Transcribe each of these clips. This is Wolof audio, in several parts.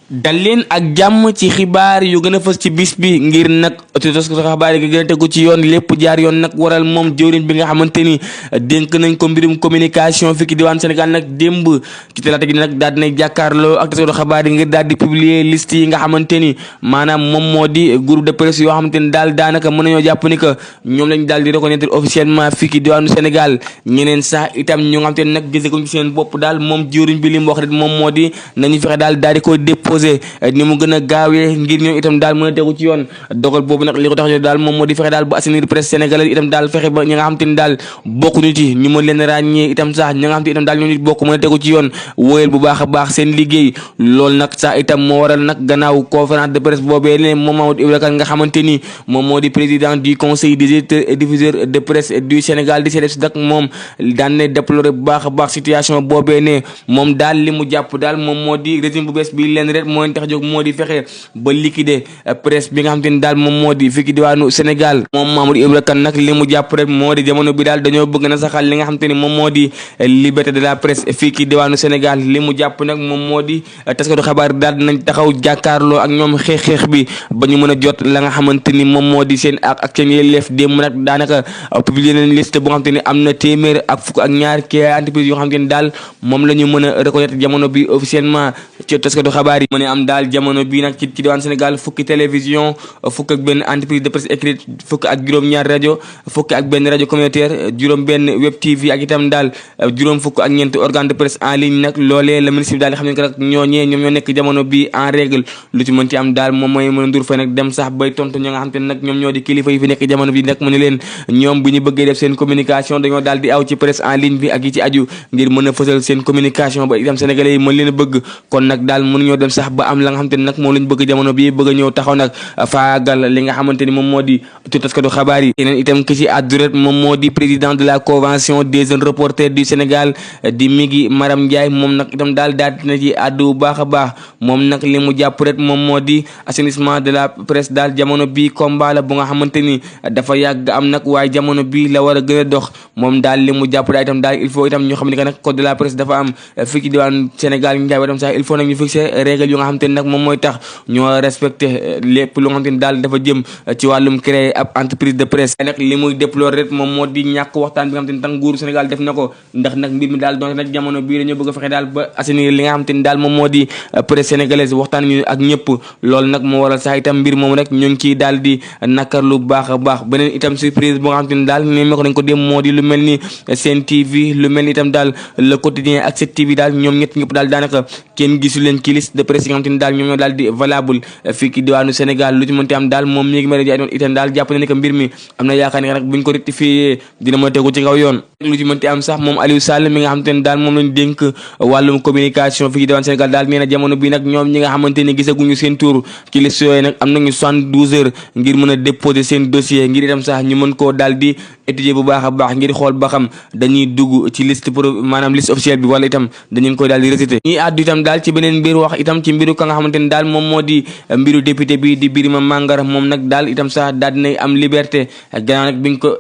dal leen ak jàmm ci xibaar yu gën a fës ci bis bi ngir nag taskatu xibaar yi gën a tegu ci yoon lépp jaar yoon nag waral moom jëwriñ bi nga xamante ni dénk nañ ko mbirum communication fii ci diwaan Sénégal nag démb ci talaata gi nag daal dinay jàkkaarloo ak taskatu xibaar yi ngir daal di publier liste yi nga xamante ni maanaam moom moo di groupe de presse yoo xamante ni daal daanaka mën nañoo jàpp ni que ñoom lañ daal di reconnaître officiellement fii ci diwaanu Sénégal ñeneen sax itam ñu nga xamante ni nag gisaguñ ci seen bopp daal moom jëwriñ bi li mu wax rek moom moo di nañu fexe daal di koy déposé ni mu gën a gaawee ngir ñoom itam daal mën a tegu ci yoon dogal boobu nag li ko tax daal moom moo di fexe daal ba assainir presse sénégalaise itam daal fexe ba ñi nga xam te ni daal bokkuñu ci ñu mën leen ràññee itam sax ñi nga xam te itam daal ñoo nit bokk mën a tegu ci yoon wóoyal bu baax a baax seen liggéey loolu nag sax itam moo waral nag gannaaw conférence de presse boobee ne moom Mamadou Ibra Kane nga xamante ni moom moo di président du conseil des éditeurs et diffuseurs de presse du Sénégal di CDEPS nag moom daan ne déplorer bu baax a baax situation boobee ne moom daal li mu jàpp daal moom moo di régime bu bees bi leen rek moo tax jóg moo di fexe ba liquider presse bi nga xam te ni daal moom moo di fii ci diwaanu Sénégal moom Mamadou Ibra Kane nag li mu jàpp rek moo di jamono bi daal dañoo bëgg na saxal li nga xam te ni moom moo di liberté de la presse fii ci diwaanu Sénégal li mu jàpp nag moom moo di taskatu xabaar daal dinañ taxaw jàkkaarloo ak ñoom xeex bi ba ñu mën a jot la nga xamante ni moom moo di seen ak seen yelleef démb nag daanaka publier nañ liste bu nga xam te ni am na téeméer ak fukk ak ñaar ki entreprise yoo xam te ni daal moom la ñu mën a reconnaître jamono bi officiellement ci taskatu xabaar yi mën a am daal jamono bii nag ci diwaan Sénégal fukki télévision fukk ak benn entreprise de presse écrite fukk ak juróom-ñaar rajo fukk ak benn rajo communautaire juróom benn web tv ak itam daal juróom fukk ak ñeenti organe de presse en ligne nag loolee la ministre bi daal di xam ne que nag ñooñee ñoom ñoo nekk jamono bi en règle lu ci mën ci am daal moom mooy mën a ndur fay nag dem sax bay tontu ñi nga xam te ne nag ñoom ñoo di kilifa yi fi nekk jamono bi nag mu ne leen ñoom bu ñu bëggee def seen communication dañoo daal di aw ci presse en ligne bi ak yi ci aju ngir mën a fësal seen communication ba itam sénégalais yi mën leen a bëgg kon nag daal mënuñoo dem sax ba am la nga xam te ne nag moom lañ bëgg jamono bi bëgg a ñëw taxaw nag faagal li nga xamante ni moom moo di taskatu xabaar yi yeneen itam ki ci àddu moom moo di président de la convention des jeunes reporters du Sénégal di Migui Maram Ndiaye moom nag itam daal daal dina ci àddu bu baax a baax moom nag li mu jàpp rek moom moo di assainissement de la presse daal jamono bi combat la bu nga xamante ni dafa yàgg am nag waaye jamono bi la war a gën a dox moom daal li mu jàpp daal itam daal il faut itam ñu xam ne que nag code de la presse dafa am fii ci diwaan Sénégal Ndiaye ba itam sax il faut nag ñu fixer règle yu nga xamante ni nag moom mooy tax ñoo respecté lépp lu nga xamante ni daal dafa jëm ci wàllum créer ab entreprise de presse nag li muy déplorer rek moom moo di ñàkk waxtaan bi nga xamante ni tan nguuru Sénégal def na ko ndax nag mbir mi daal doonte nag jamono bii dañoo bëgg a fexe daal ba assainir li nga xamante ni daal moom moo di presse sénégalaise waxtaan ñu ak ñëpp loolu nag moo waral sax itam mbir moom rek ñu ngi ciy daal di nakarlu baax a baax beneen itam surprise bu nga xamante ni daal ne ma ko dañ ko dem moo di lu mel ni Sen TV lu mel ni itam daal le quotidien ak 7TV daal ñoom ñëpp daal daanaka kenn gisu leen ci liste de presse yi nga xamante ni daal ñoom ñoo daal di valable fii ci diwaanu Sénégal lu ci mënti am daal moom mi ngi mel ni itam daal jàpp na ne que mbir mi am na yaakaar ne nag buñ ko rectifié dina mën a tegu ci kaw yoon lu ci mënti am sax moom Aliou Sall mi nga xamante ne daal moom lañ dénk wàllum communication fii ci diwaanu Sénégal daal nee na jamono bi nag ñoom ñi nga xamante ne gisaguñu seen tour ci liste yooyu nag am nañu 72 heures ngir mën a déposer seen dossier ngir itam sax ñu mën koo daal di étudier bu baax a baax ngir xool ba xam dañuy dugg ci liste maanaam liste officielle bi wala itam dañu koy daal di rejeter ñuy àddu itam daal ci beneen mbir wax itam ci mbiru ka nga xamante ne daal moom moo di mbiru député bi di Birima Mangara moom nag daal itam sax daal dinay am liberté gannaaw nag biñ ko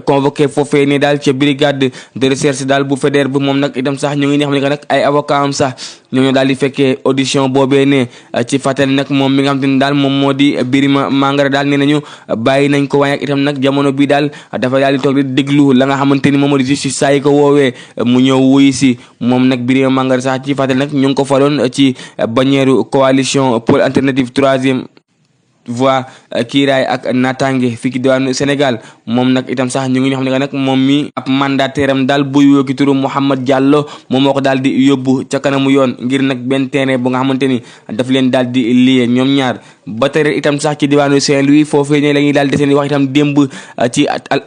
convoqué foofee ni daal ca brigade de recherche daal bu fédère bu moom nag itam sax ñu ngi xam ne que nag ay avocat am sax ñoo daal di fekkee audition boobee ne ci fàttali nag moom mi nga xam te ne daal moom moo di Birima Mangara daal nee nañu bàyyi nañ ko waaye ak itam nag jamono bi daal dafa daal di toog di déglu la nga xamante ni moom moo di justice saa yi ko woowee mu ñëw wuyu si moom nag Birima Mangara sax ci fàttali nag ñu ngi ko faloon ci bannière coalition pôle alternative troisième voix kiiraay ak naataange fii ci diwaanu Sénégal moom nag itam sax ñu ngi xam ne que nag moom mi ab mandataire am daal buy woo ki turu Mouhamed Diallo moom moo ko daal di yóbbu ca kanamu yoon ngir nag benn terrain bu nga xamante ni daf leen daal di lié ñoom ñaar ba tere itam sax ci diwaanu Saint-Louis foofee ne la ñuy daal di deseen wax itam démb ci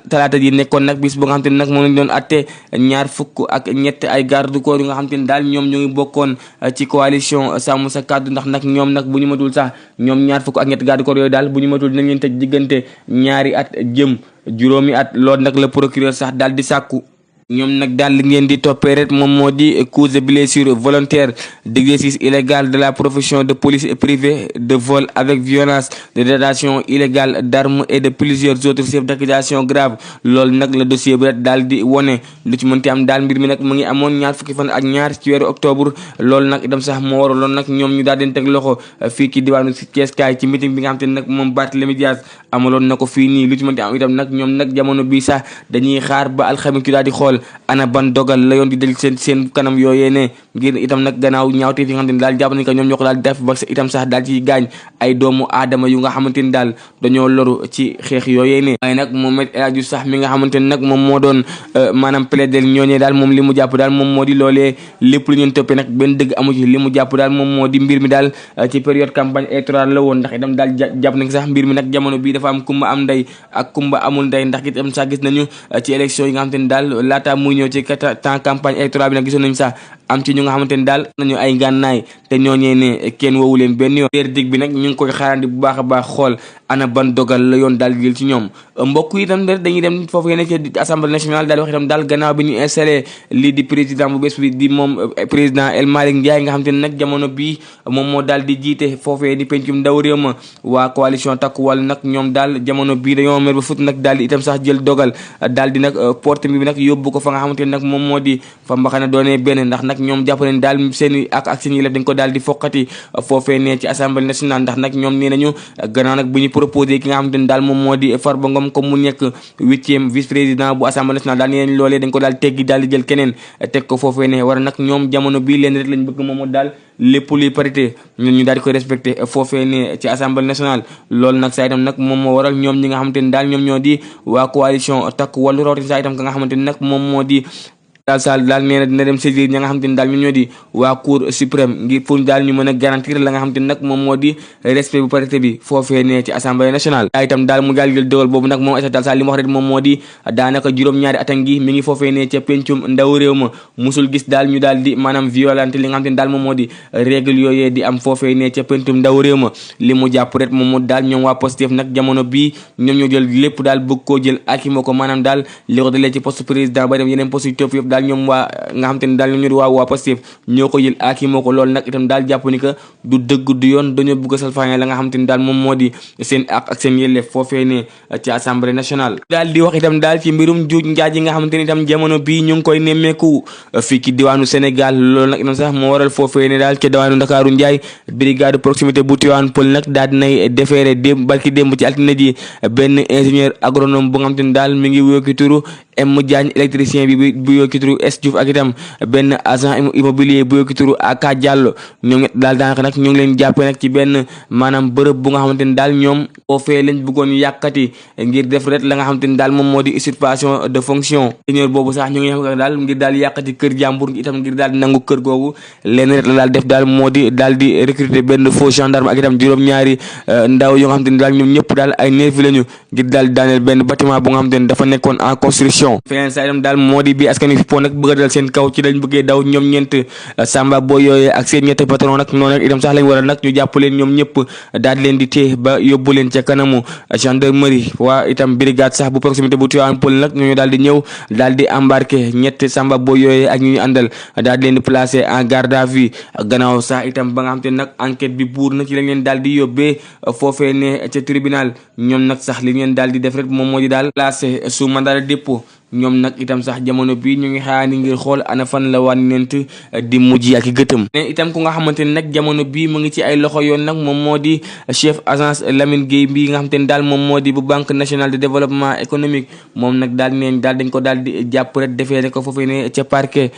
talaata ji nekkoon nag bis bu nga xamante ni nag moom lañ doon atte ñaar fukk ak ñett ay garde corps yu nga xamante ni daal ñoom ñu ngi bokkoon ci coalition Sàmm Sa Kàddu ndax nag ñoom nag bu ñu matul sax ñoom ñaar fukk ak ñett garde corps yooyu daal bu ñu matul dinañ leen tëj diggante ñaari at jëm juróomi at loolu nag la procureur sax daal di sàkku ñoom nag daal li ngeen di toppee rek moom moo di cause de blessure volontaire d'exercice illégal de la profession de police privée, de vol avec violence, de détention illégale d'armes et de plusieurs autres chefs d'accusation graves. Loolu nag la dossier bi rek daal di wone. Lu ci mënti am daal mbir mi nag mu ngi amoon ñaar fukki fan ak ñaar ci weeru octobre. Loolu nag itam sax moo waraloon nag ñoom ñu daal di teg loxo fii ci diwaanu Thiès kaay ci meeting bi nga xam te ne nag moom Barthélémy Dias amaloon na ko fii nii. Lu ci mënti am itam nag ñoom nag jamono bii sax dañuy xaar ba alxames ci daal di xool ana ban dogal la yoon di del seen kanam yooyee ne ngir itam nag gannaaw ñaawteef yi nga xamante ni daal jàpp nañ ko ñoom ñoo ko daal def ba itam sax daal ci gaañ ay doomu aadama yu nga xamante ni daal dañoo loru ci xeex yooyee ne waaye nag moom El Hadji sax mi nga xamante ni nag moom moo doon maanaam plaider ñooñee daal moom li mu jàpp daal moom moo di loolee lépp lu ñu toppee nag benn dëgg amu ci li mu jàpp daal moom moo di mbir mi daal ci période campagne électorale la woon ndax itam daal jàpp nañ sax mbir mi nag jamono bii dafa am kumba am ndey ak kumba amul ndey ndax itam sax gis nañu ci élection yi nga xamante ni daal laata muy ñëw ci temps campagne électorale bi nag gisoon nañu sax am ci ñu nga xamante ni daal nañu ay ngànnaay te ñooñee ne kenn woowu leen benn yoon verdict bi nag ñu ngi koy xaarandi bu baax a baax xool ana ban dogal la yoon daal jël ci ñoom mbokk yi itam dañuy dem foofu yéene ci assemblée nationale daal wax itam daal gannaaw bi ñu installé lii di président bu bees bi di moom président El Malick Ndiaye nga xamante ne nag jamono bii moom moo daal di jiite foofee di pencum ndaw réew ma waa coalition Takku Wallu nag ñoom daal jamono bii dañoo mer ba fut nag daal di itam sax jël dogal daal di nag porte bi nag yóbbu ko fa nga xamante ne nag moom moo di fa mbaxana doonee benn ndax nag ñoom jàpp nañ daal seen ak seen yelef dañ ko daal di foqati foofee ne ci assemblée nationale ndax nag ñoom nee nañu gannaaw nag bu ñu proposé ki nga xamante ne daal moom moo di Farba Ngom comme mu nekk 8e vice président bu assemblée nationale daal nee nañ loolee dañ ko daal teggi daal di jël keneen teg ko foofee ne war nag ñoom jamono bii leen rek lañ bëgg moom moo daal lépp luy parité ñun ñu daal di koy respecté foofee ne ci assemblée nationale loolu nag saa itam nag moom moo waral ñoom ñi nga xamante ni daal ñoom ñoo di waa coalition Takku Wallu rawatina saa itam ka nga xamante ni nag moom moo di daal Sall daal nee na dina dem saisir ña nga xamante ni daal ñoo di waa cour suprême ngir pour daal ñu mën a garantir la nga xamante ni nag moom moo di respect bu parité bi foofee ne ci assemblée nationale daa itam daal mu daal jël dogal boobu nag moom daal Sall li mu wax rek moom moo di daanaka juróom-ñaari at a ngi mi ngi foofee ne ca pencum ndaw réew ma musul gis daal ñu daal di maanaam violente li nga xamante ni daal moom moo di règle yooyee di am foofee ne ca pencum ndaw réew ma li mu jàpp rek moom moo daal ñoom waa Pastef nag jamono bii ñoom ñoo jël lépp daal bëgg koo jël akimoo ko maanaam daal li ko dalee ci poste président ba dem yeneen poste yu topp yëpp daal ñoom waa nga xam te ne daal ñoom ñu di waa Pastef ñoo ko jël aki moo ko loolu nag itam daal jàpp ni que du dëgg du yoon dañoo bëgg a salfaañe la nga xam te ne daal moom moo di seen ak seen yelleef foofee ne ci assemblée nationale daal di wax itam daal ci mbirum juuj njaaj yi nga xamante ni itam jamono bii ñu ngi koy nemmeeku fii ci diwaanu Sénégal loolu nag itam sax moo waral foofee ne daal ci diwaanu Ndakaaru Njaay brigade proximité bu Tivaouane Peulh nag daal dinay déféré barki démb ci altine ji benn ingénieur agronome bu nga xamante ni daal mi ngi wuyoo ki turu M Diagne électricien bi bu wuyoo ki turu S Diouf ak itam benn agent immobilier bu wuyoo ki turu Aka Diallo ñoom daal daanaka nag ñu ngi leen jàppee nag ci benn maanaam bërëb bu nga xamante ni daal ñoom foofee lañ bëggoon yàkkati ngir def rek la nga xamante ni daal moom moo di usurpation de fonction ingénieur boobu sax ñu ngi wax daal ngir daal yàkkati kër jàmbur itam ngir daal nangu kër googu leen rek la daal def daal moo di daal di recruter benn faux gendarme ak itam juróom-ñaari ndaw yoo nga xamante ni daal ñoom ñëpp daal ay nervi lañu ngir daal daaneel benn bâtiment bu nga xamante ni dafa nekkoon en construction feneen saa itam daal moo di bi askan wi po nag bëgg a dal seen kaw ci lañ bëggee daw ñoom ñeent samba boo yooyee ak seen ñetti patron nag noonu nag itam sax lañ war a nag ñu jàpp leen ñoom ñëpp daal di leen di téye ba yóbbu leen ca kanamu gendarmerie waa itam brigade sax bu proximité bu Tivaouane Peulh nag ñooñu daal di ñëw daal di embarqué ñetti samba boo yooyee ak ñu ñu àndal daal di leen di placé en garde à vue gannaaw sax itam ba nga xam te nag enquête bi buur na ci lañ leen daal di yóbbee foofee ne ca tribunal ñoom nag sax li ngeen daal di def rek moom moo di daal placé sous mandat de dépôt ñoom nag itam sax jamono bii ñu ngi xaani ngir xool ana fan la wànnent di mujj ak gëtëm ne itam ku nga xamante ne nag jamono bii mu ngi ci ay loxo yoon nag moom moo di chef agence Lamine Gueye bii nga xamante ne daal moom moo di bu banque nationale de développement économique moom nag daal neen daal dañ ko daal di jàpp rek defee rek ko foofee ne ca parquet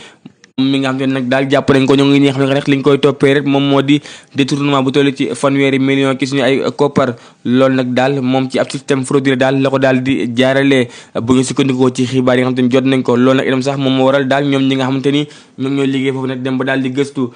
mi nga xam te ne nag daal jàpp nañ ko ñoo ngi ñi xam ne rek liñ koy toppee rek moom moo di détournement bu toll ci fanweeri million ci suñu ay koppar loolu nag daal moom ci ab système frauduleux daal la ko daal di jaaralee bu ñu sukkandikoo ci xibaar yi nga xam te ne jot nañ ko loolu nag itam sax moom moo waral daal ñoom ñi nga xamante ni ñoom ñoo liggéey foofu nag dem ba daal di gëstu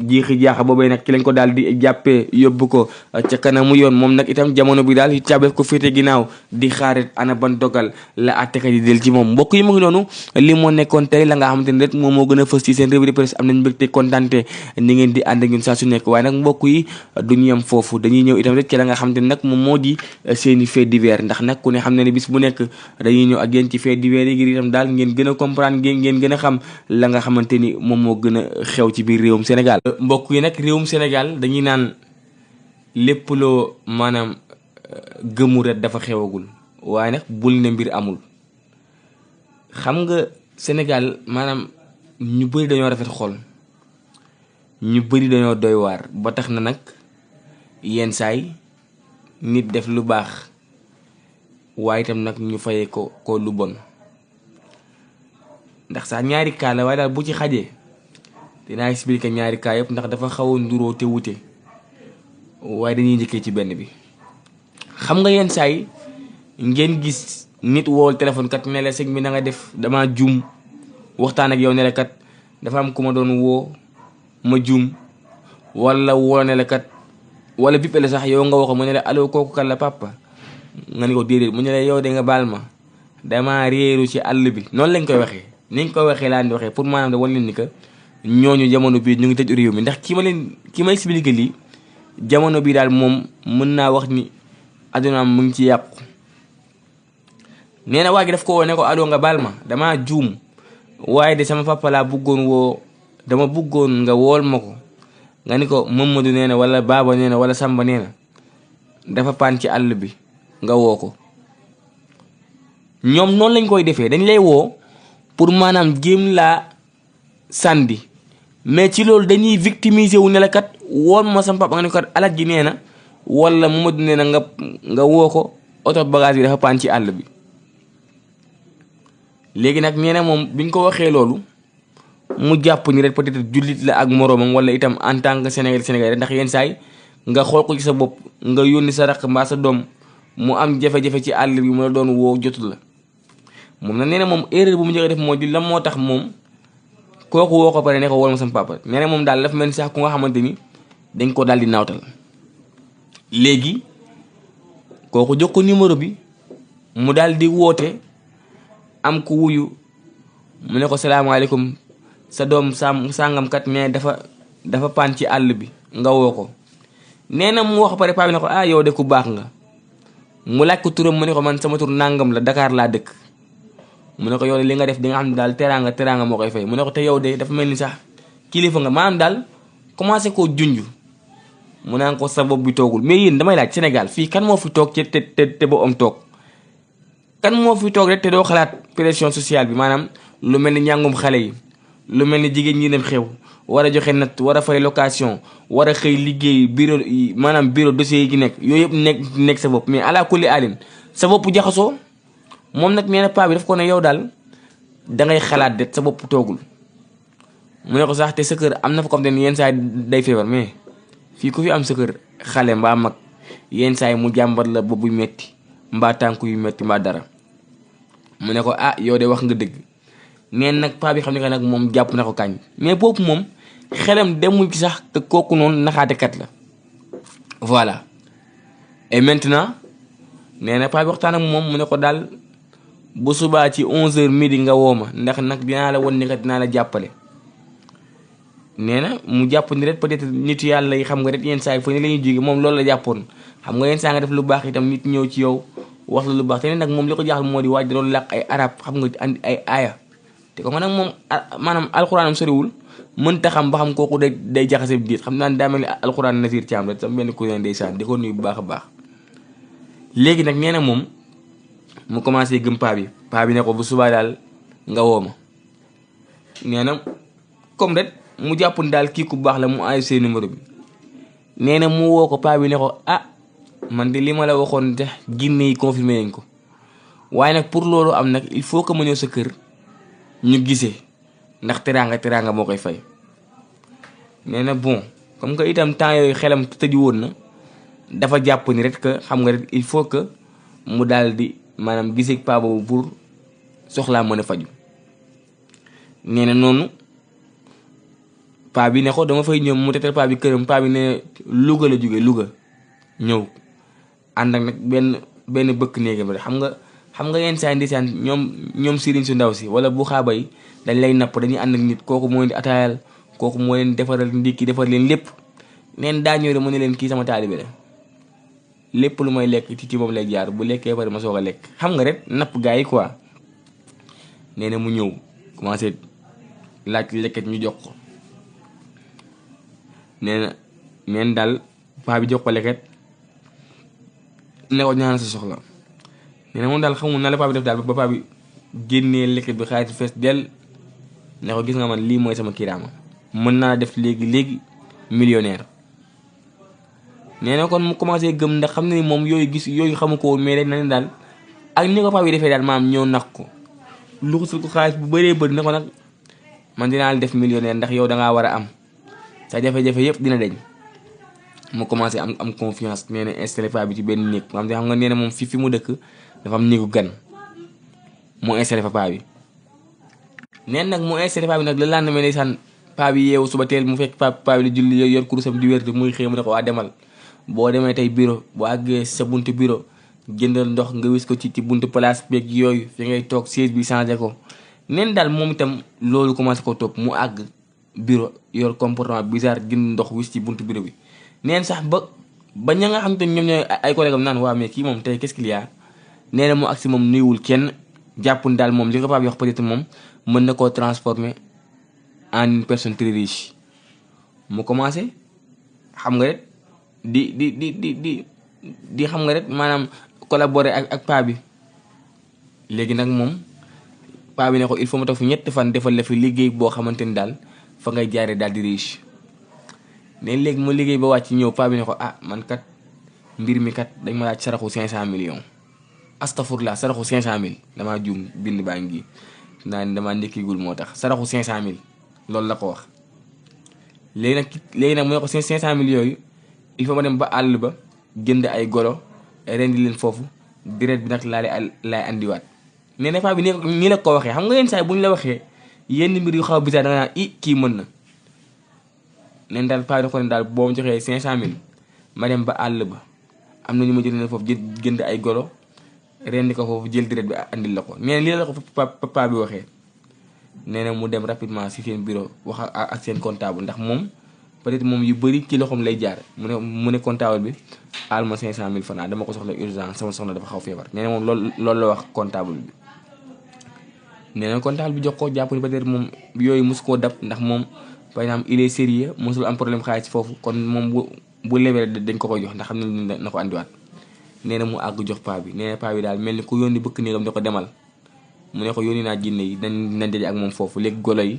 jiixi jaaxa boobee nag ci lañ ko daal di jàppee yóbbu ko ca kanamu yoon moom nag itam jamono bi daal caabeef ko féete ginnaaw di xaaret ana ban dogal la àttekat yi del ci moom mbokk yi mu ngi noonu li moo nekkoon tey la nga xamante ni rek moom moo gën a fës ci seen revue de presse am nañ mbégte kontante ni ngeen di ànd ak ñun saa su nekk waaye nag mbokk yi duñu yem foofu dañuy ñëw itam rek ci la nga xam te nag moom moo di seeni fait divers ndax nag ku ne xam ne ne bis bu nekk dañuy ñëw ak yéen ci fait divers yi ngir itam daal ngeen gën a comprendre ngeen gën a xam la nga xamante ni moom moo gën a xew ci biir réewum Sénégal mbokk yi nag réewum Sénégal dañuy naan lépp loo maanaam gëmu rek dafa xewagul waaye nag bul ne mbir amul xam nga Sénégal maanaam ñu bëri dañoo rafet xol ñu bëri dañoo doy waar ba tax na nag yenn saay nit def lu baax waaye itam nag ñu fayee ko lu bon ndax sax ñaari kaa la waaye daal bu ci xajee dinaa expliquer ñaari kaa yëpp ndax dafa xaw a nduroo te wute waaye dañuy njëkkee ci benn bi xam nga yenn saay ngeen gis nit wool téléphone kat ne la sëñ bi na nga def dama juum waxtaan ak yow ne la kat dafa am ku ma doon woo ma juum wala woo ne la kat wala bippe la sax yow nga wax mu ne la allo kooku kat la papa nga ni ko déedéet mu ne la yow de nga baal ma dama réeru ci àll bi noonu lañ koy waxee niñ koy waxee laa di waxee pour maanaam da wan leen ni que ñooñu jamono bii ñu ngi tëj réew mi ndax ki ma expliqué lii jamono bii daal moom mën naa wax ni addunaam mu ngi ci yàqu nee na waa gi daf ko woo ne ko allo nga baal ma dama juum waaye de sama papa laa bëggoon woo dama bëggoon nga wool ma ko nga ni ko Mamadou nee na wala Baba nee na wala Samba nee na dafa paan ci àll bi nga woo ko ñoom noonu lañ koy defee dañ lay woo pour maanaam jéem laa sàndi mais ci loolu dañuy victimiser wu ne la kat wool ma sama papa nga ni ko kat alaj ji nee na wala Mamadou nee na nga woo ko oto bagage bi dafa paan ci àll bi léegi nag nee na moom biñ ko waxee loolu mu jàpp ni rek peut-être jullit la ak moroomam wala itam en tant que Sénégal ndax yenn saay nga xool ko ci sa bopp nga yónni sa raq mbaa sa doom mu am jafe-jafe ci àll bi mu la doon woo jotul la moom nag nee na moom erreur bu mu njëkk def moo di lan moo tax moom kooku woo ko pare ne ko wol ma sama papa nee na moom daal dafa mel ni sax ku nga xamante ni dañ ko daal di naawtal léegi kooku jox ko numéro bi mu daal di woote am ku wuyu mu ne ko salaamaaleykum sa doom sàngamkat mais dafa paan ci àll bi nga woo ko nee na mu wax pare paa bi ne ko ah yow de ku baax nga mu laaj ko turam mu ne ko man sama tur nàngam la Dakar laa dëkk mu ne ko yow de li nga def di nga xam ne daal teraanga moo koy fay mu ne ko te yow de dafa mel ni sax kilifa nga maanaam daal commencé koo junj mu naan ko sa bopp bi toogul mais yéen damay laaj Sénégal fii kan moo fi toog ci te boo am toog kan moo fi toog rek te doo xalaat pression sociale bi maanaam lu mel ni njàngum xale yi lu mel ni jigéen ñi dem xew war a joxe natt war a fay location war a xëy liggéey bureau dossier yi ci nekk yooyu yëpp nekk sa bopp mais ala kulli alin sa bopp jaxasoo moom nag nee na paa bi daf ko ne yow daal dangay xalaat det sa bopp toogul mu ne ko sax te sa kër am na fa comme te yenn saa yi day feebar mais fii ku fi am sa kër xale mbaa mag yenn saa yi mu jàmbat la bopp bu metti mbaa tànk yu metti mbaa dara mu ne ko ah yow de wax nga dëgg neen nag paa bi xam ne que nag moom jàpp na ko kañ mais boobu moom xelam demul ci sax te kooku noonu naxaatekat la voilà et maintenant nee na paa bi waxtaan ak moom mu ne ko daal bu subaa ci 11h midi nga woo ma ndax nag dinaa la won ni kat dinaa la jàppale nee na mu jàpp ni rek peut-être nit yàlla yi xam nga rek yenn saa yi fa ne la ñuy jóge moom loolu la jàppoon xam nga yenn saa nga def lu baax itam nit ñëw ci yow wax la lu baax te ne nag moom li ko jaaxal moo di waaj da doon làq ay arab xam nga andi ay aaya te ko nag moom maanaam alxuraanam soriwul mënta xam ba xam kooku day jaxase bi diit xam naa ne daa mel ni alxuraan Nasir Thiam rek sama benn cousin ndeysaan di ko nuyu bu baax a baax léegi nag nee na moom mu commencé gëm paa bi ne ko bu subaa daal nga woo ma nee na comme rek mu jàpp ni daal kii ku baax la mu enregistré numéro bi nee na mu woo ko paa bi ne ko ah man de li ma la waxoon de ginne yi confirmé nañ ko waaye nag pour loolu am nag il faut que ma ñëw sa kër ñu gisee ndax teraanga moo koy fay nee na bon comme que itam temps yooyu xelam tëju woon na dafa jàpp ni rek que xam nga rek il faut que mu daal di maanaam gisee paa boobu pour soxlaa mën a faju nee na noonu paa bi ne ko dama fay ñëw mu tetal paa bi këram paa bi ne Louga la jóge Louga ñëw ànd ak nag benn bëkk néegam rek xam nga yenn saa yi ndeysaan ñoom sëriñ su ndaw si wala bu xaaba yi dañ lay napp dañuy ànd ak nit kooku moo leen di ataayal kooku moo leen defaral ndikki defar leen lépp neen daa ñëw rek mu ne leen kii sama taalibe la lépp lu may lekk ci moom lay jaar bu lekkee pare ma soog a lekk xam nga rek napp gars yi quoi. nee na mu ñëw commencé laaj lekket ñu jox ko neen daal paa bi jox ko lekket ne ko ñaan sa soxla nee na moom daal xamul na la paa bi def daal ba paa bi génnee lekket bi xaalis fees dell ne ko gis nga man lii mooy sama kiraama mën naa def léegi millionnaire. nee na kon mu commencé gëm ndax xam ne ni moom yooyu xamu ko woon mais rek na ne daal ak ni ko paa bi defee daal maam ñëw nax ko luxusul ko xaalis bu bëree bëri ne ko nag man dinaa la def millionnaire ndax yow dangaa war a am sa jafe-jafe yëpp dina deñ mu commencé am confiance nee na installé paa bi ci benn néeg xam nga nee na moom fi mu dëkk dafa am néegu gan mu installé fa paa bi. neen nag mu installé paa bi nag la lendemain ndeysaan paa bi yeewu suba teel mu fekk paa bi di julli yor kurusam di wérte muy xëy mu ne ko waa demal boo demee tey bureau boo àggee sa buntu bureau jëndal ndox nga wis ko ci buntu place beeg yooyu fi ngay toog siège bi changé ko. neen daal moom itam loolu commencé ko topp mu àgg bureau yor comportement bizarre jënd ndox wis ci buntu bureau bi. neen sax ba ña nga xam te ñoom ñooy ay collègue am naan waa mais kii moom tey qu'est-ce qu'il y a nee na mu agsi moom nuyuwul kenn jàppun daal moom li ko paa bi wax peut-être moom mën na koo transformer en une personne très riche. mu commencé xam nga rek di xam nga rek maanaam collaborer ak paa bi. léegi nag moom paa bi ne ko il faut ma toog fi 3 fan defal la fi liggéey boo xamante ni daal fa ngay jaaree daal di riche. neen léegi mu liggéey ba wàcc ñëw paa bi ne ko man kat mbir mi kat dañ ma laaj saraxu 500 millions astafurlah saraxu 500000 damaa juum bind baa ngi naa ne damaa ndékkigul moo tax saraxu 500000 loolu la ko wax. léegi nag mu ne ko 500 yooyu il faut ma dem ba àll ba jënd ay golo rendi leen foofu deret bi nag laay andiwaat. nee na paa bi nii la ko waxee xam nga yenn saa yi bu ñu la waxee yenn mbir yu xaw a bizarre da nga naan kii mën na. neen daal paa bi ko ne daal boo ma joxee 500000 ma dem ba àll ba am na ñu ma jëlee foofu jënd ay golo rendi ko foofu jël deret bi andil la ko. nee na lii la ko paa bi waxee. nee na mu dem rapidement si seen bureau wax ak seen comptable ndax moom peut-être moom yu bëri ci loxoom lay jaar mu ne comptable bi aal ma 500000 francs dama ko soxla urgence sama soxna dafa xaw feebar. nee na moom loolu la wax comptable bi. nee na comptable bi jox ko jàpp ni peut-être moom yooyu mosu koo dab ndax moom par exemple il est sérieux mosul am problème xaalis foofu kon moom bu lewee dañ ko koy jox ndax xam ne na ko andiwaat. nee na mu àgg jox paa bi nee na paa bi daal mel ni ku yónni bëkk néegam ne ko demal mu ne ko yónni naa jinne yi dañ daje ak moom foofu léegi golo yi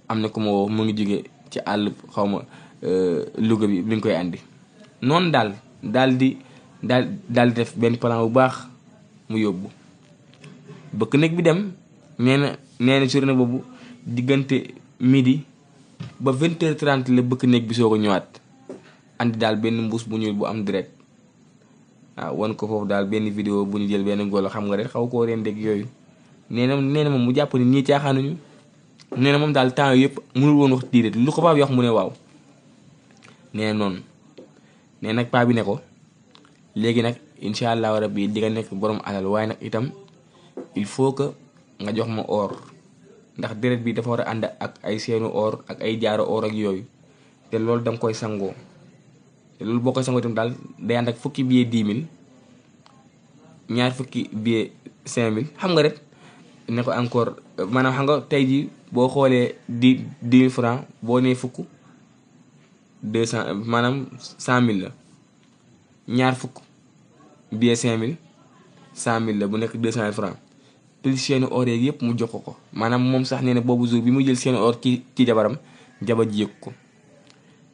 am na ku ma woo mu ngi jóge ci àll xaw ma Louga bi mi ngi koy andi. noonu daal di def benn plan bu baax mu yóbbu bëkk néeg bi dem. nee na journée boobu diggante midi ba 20h30 la bëkk néeg bi soo ko ñëwaat andi daal benn mbuus bu ñuul bu am direct waaw wan ko foofu daal benn vidéo bu ñu jël benn golo xam nga rek xaw koo rendeeg yooyu. nee na moom mu jàpp ni ñii caaxaanuñu. nee na moom daal temps yëpp mënul woon wax diiret lu ko paa bi wax mu ne waaw. nee na noonu nee nag paa bi ne ko léegi nag incha allahu rabbi di nga nekk borom alal waaye nag itam il faut que nga jox ma or ndax deret bi dafa war a ànd ak ay seenu or ak ay jaaro or ak yooyu te loolu danga koy sangoo te loolu boo koy sangoo itam daal day ànd ak fukki billet 10 000 ñaar fukki billet 5000 xam nga rek ne ko encore maanaam xam nga tey jii boo xoolee 10 000 francs boo nee fukk 200 maanaam 100000 la ñaar fukk billet 5000 100000 la bu nekk 200 francs plus seeni or yeeg yëpp mu jox ko maanaam moom sax nee na boobu jour bi mu jël seeni or ci jabaram jaba ji yëg ko.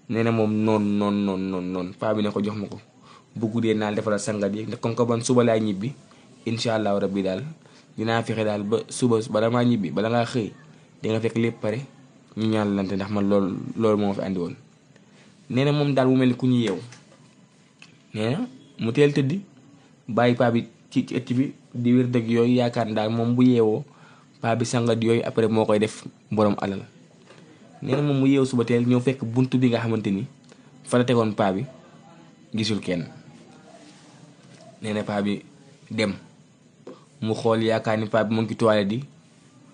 nee na moom noonu paa bi ne ko jox ma ko bu guddee naa defaral sangat yi ndax comme que ban suba laay ñibbi incha allahu rabbi daal dinaa fexe daal ba suba bala maa ñibbi bala ngaa xëy di nga fekk lépp pare ñu ñaan lante ndax man loolu moo fi andi woon. nee na moom daal mu mel ni ku ñu yeew nee na mu teel tëddi bàyyi paa bi ci ëtt bi di wér dëgg yooyu yaakaar daal moom bu yeewoo paa bi sangat yooyu après moo koy def borom alal. nee na moom mu yeewu suba teel ñëw fekk buntu bi nga xamante ni fa la tegoon paa bi gisul kenn. nee na paa bi dem mu xool yaakaar ni paa bi mu ngi ci toilette di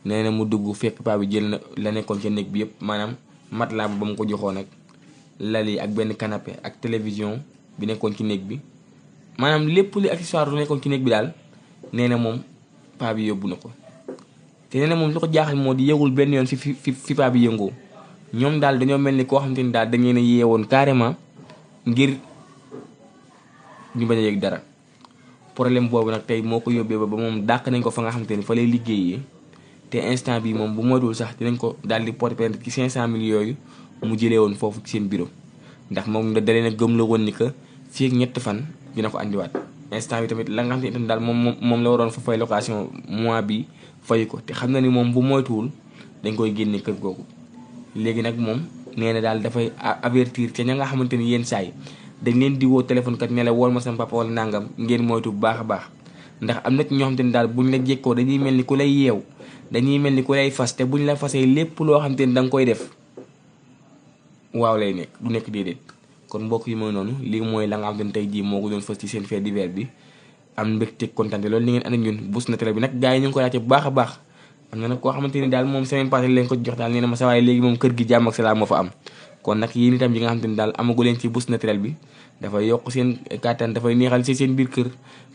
nee na mu dugg fekk paa bi jël na la nekkoon ca néeg bi yëpp maanaam matelas ba mu ko joxoon ak lal yi ak benn canapé ak télévision bi nekkoon ci néeg bi maanaam lépp li accessoire lu nekkoon ci néeg bi daal nee na moom paa bi yóbbu na ko. te nee na moom li ko jaaxal moo di yëgul benn yoon fi paa bi yëngoo ñoom daal dañoo mel ni koo xamante ni daal dañ leen a yeewoon carrément ngir ñu bañ a yëg dara. problème boobu nag tey moo ko yóbbee ba moom dàq nañ ko fa nga xamante ni fa lay liggéeyee te instant bi moom bu moytuwul sax dinañ ko daal di porter plainte ci 500 000 yooyu mu jëlee woon foofu ci seen bureau ndax moom da leen a gëm la woon ni que fii ak ñett fan dina ko andiwaat. instant bi tamit la nga xamante ni daal moom la waroon fa fay location mois bi fay ko te xam na ni moom bu moytuwul dañ koy génne kër googu. léegi nag moom nee na daal dafay avertir ca ña nga xamante ni yenn saa yi dañ leen di woo téléphone kat ne la wool ma sama papa wala nangam ngeen moytu bu baax a baax ndax am na ci ñoo xamante ni daal buñ la jekkoo dañuy mel ni ku lay yeew dañuy mel ni ku lay fas te buñ la fasee lépp loo xamante ni da nga koy def waaw lay nekk du nekk déedéet. kon mbokk yi mooy noonu lii mooy la nga xamante ni tey jii moo ko doon fas ci seen fait divers bi am mbégte kontaan loolu ni ngeen ànd ak ñun Buzz Naturel bi nag gars yi ñu ngi ko laajte bu baax a baax. am na nag koo xamante ni daal moom semaine passée leen ko jox daal nee na ma sa waaye léegi moom kër gi jàmm ak salaam moo fa am kon nag yéen itam yi nga xamante ni daal amagu leen ci Buzz Naturel bi dafay yokk seen kàttan dafay neexal si seen biir kër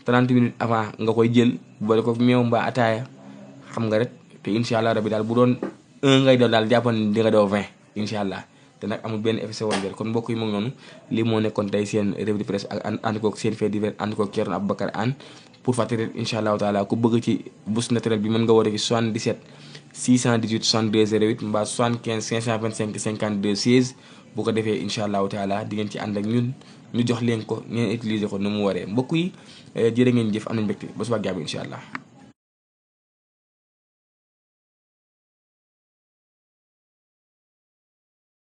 30 minutes avant nga koy jël boole ko meew mbaa ataaya xam nga rek te incha allah rabi daal bu doon 1 ngay doon daal jàppoon ni di nga doo 20 incha allah te nag amul benn effet secondaire kon mbokk yi moom noonu lii moo nekkoon tey seen revue de presse ak ànd koog seen fait divers ànd koog Thierno Aboubacar Anne pour fàttali incha allahu taala ku bëgg ci Buzz Naturel bi mën nga woote ci 77 618 62 08 mbaa 75 525 52 16 bu ko defee incha allahu taala di ngeen ci ànd ak ñun ñu jox leen ko ngeen utiliser ko nu mu waree mbokk yi jërë ngeen jëf am nañ mbégte ba suba ak jàmm incha allah.